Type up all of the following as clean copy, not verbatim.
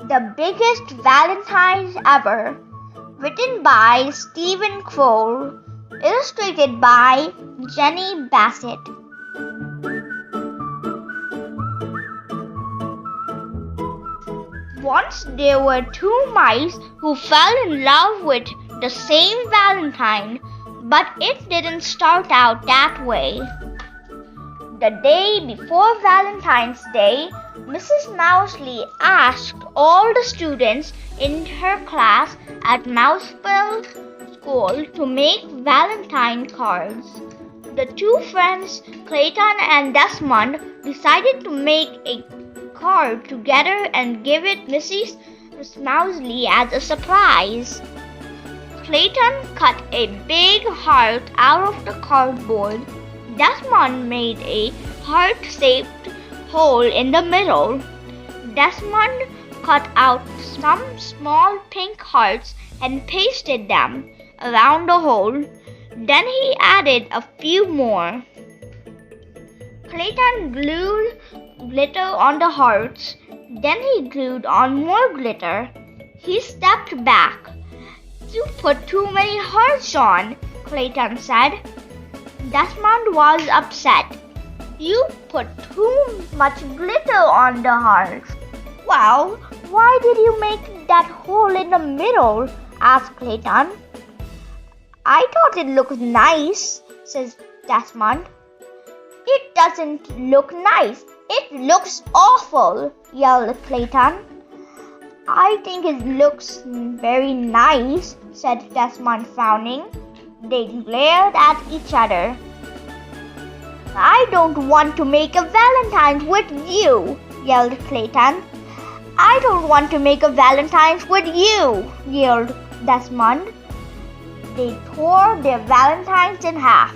The Biggest Valentines Ever, written by Stephen Crowell, illustrated by Jenny Bassett. Once there were two mice who fell in love with the same Valentine, but it didn't start out that way. The day before Valentine's Day, Mrs. Mousley asked all the students in her class at Mouseville School to make Valentine cards. The two friends, Clayton and Desmond, decided to make a card together and give it Mrs. Mousley as a surprise. Clayton cut a big heart out of the cardboard. Desmond made a heart-shaped hole in the middle. Desmond cut out some small pink hearts and pasted them around the hole. Then he added a few more. Clayton glued glitter on the hearts. Then he glued on more glitter. He stepped back. "You put too many hearts on," Clayton said. Desmond was upset. "You put too much glitter on the hearts." "Well, why did you make that hole in the middle?" asked Clayton. "I thought it looked nice," says Desmond. "It doesn't look nice. It looks awful," yelled Clayton. "I think it looks very nice," said Desmond, frowning. They glared at each other. "I don't want to make a Valentine's with you," yelled Clayton. "I don't want to make a Valentine's with you," yelled Desmond. They tore their Valentines in half.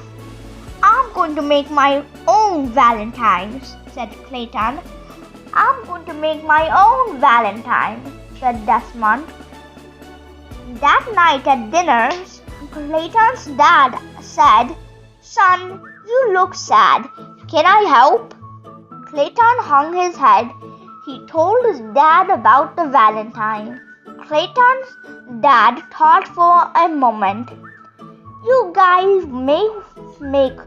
"I'm going to make my own Valentines," said Clayton. "I'm going to make my own Valentine," said Desmond. That night at dinner, Clayton's dad said, "Son, you look sad. Can I help?" Clayton hung his head. He told his dad about the Valentine. Clayton's dad thought for a moment. "You guys may make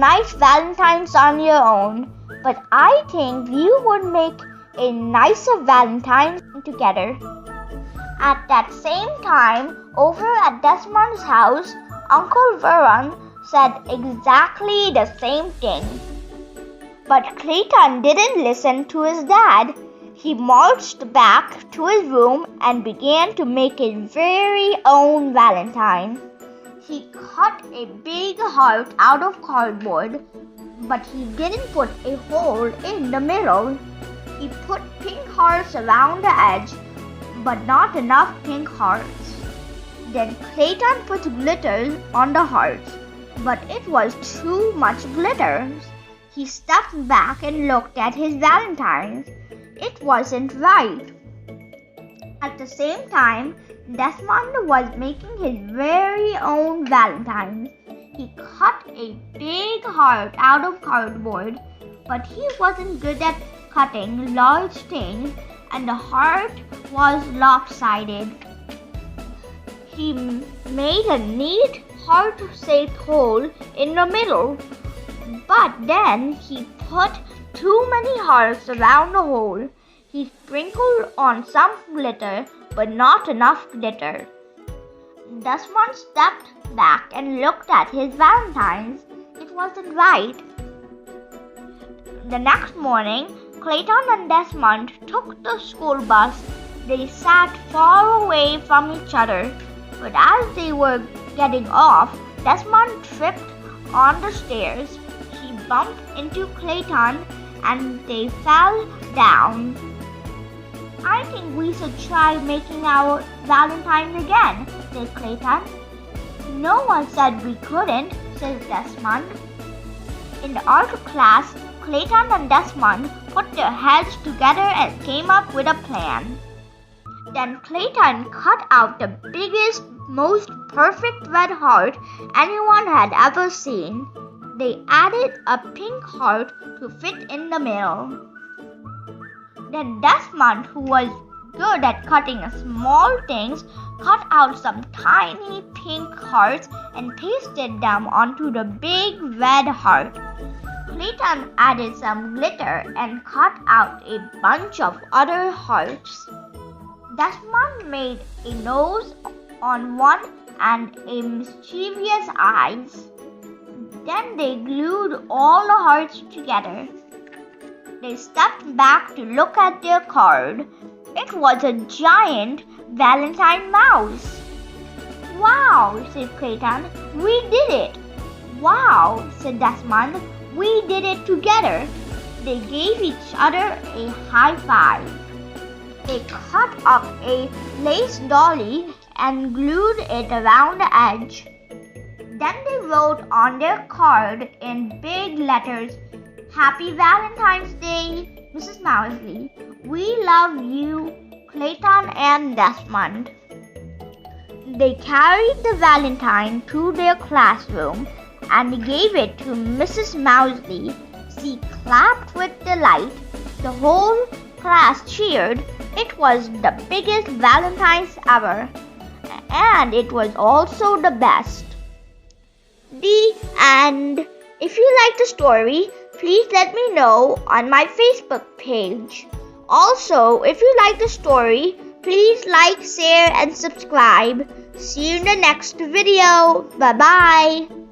nice Valentines on your own, but I think you would make a nicer Valentine together." At that same time, over at Desmond's house, Uncle Vernon said exactly the same thing. But Clayton didn't listen to his dad. He marched back to his room and began to make his very own Valentine. He cut a big heart out of cardboard, but he didn't put a hole in the middle. He put pink hearts around the edge, but not enough pink hearts. Then Clayton put glitter on the hearts, but it was too much glitter. He stepped back and looked at his Valentines. It wasn't right. At the same time, Desmond was making his very own Valentines. He cut a big heart out of cardboard, but he wasn't good at cutting large things, and the heart was lopsided. He made a neat heart-shaped hole in the middle, but then he put too many hearts around the hole. He sprinkled on some glitter, but not enough glitter. Desmond stepped back and looked at his Valentines. It wasn't right. The next morning, Clayton and Desmond took the school bus. They sat far away from each other, but as they were getting off, Desmond tripped on the stairs. He bumped into Clayton and they fell down. "I think we should try making our Valentines again," said Clayton. "No one said we couldn't," said Desmond. In the art class, Clayton and Desmond put their heads together and came up with a plan. Then Clayton cut out the biggest, most perfect red heart anyone had ever seen. They added a pink heart to fit in the middle. Then Desmond, who was good at cutting small things, cut out some tiny pink hearts and pasted them onto the big red heart. Clayton added some glitter and cut out a bunch of other hearts. Desmond made a nose on one and a mischievous eyes. Then they glued all the hearts together. They stepped back to look at their card. It was a giant Valentine mouse. Wow, said Clayton. We did it. Wow, said Desmond. We did it together. They gave each other a high five. They cut up a lace dolly and glued it around the edge. Then they wrote on their card in big letters, Happy Valentine's Day, Mrs. Mousley. We love you, Clayton and Desmond. They carried the Valentine to their classroom and gave it to Mrs. Mousley. She clapped with delight. The whole class cheered. It was the biggest Valentine's ever, and it was also the best. The end. If you like the story, please let me know on my Facebook page. Also, if you like the story, please like, share, and subscribe. See you in the next video. Bye-bye.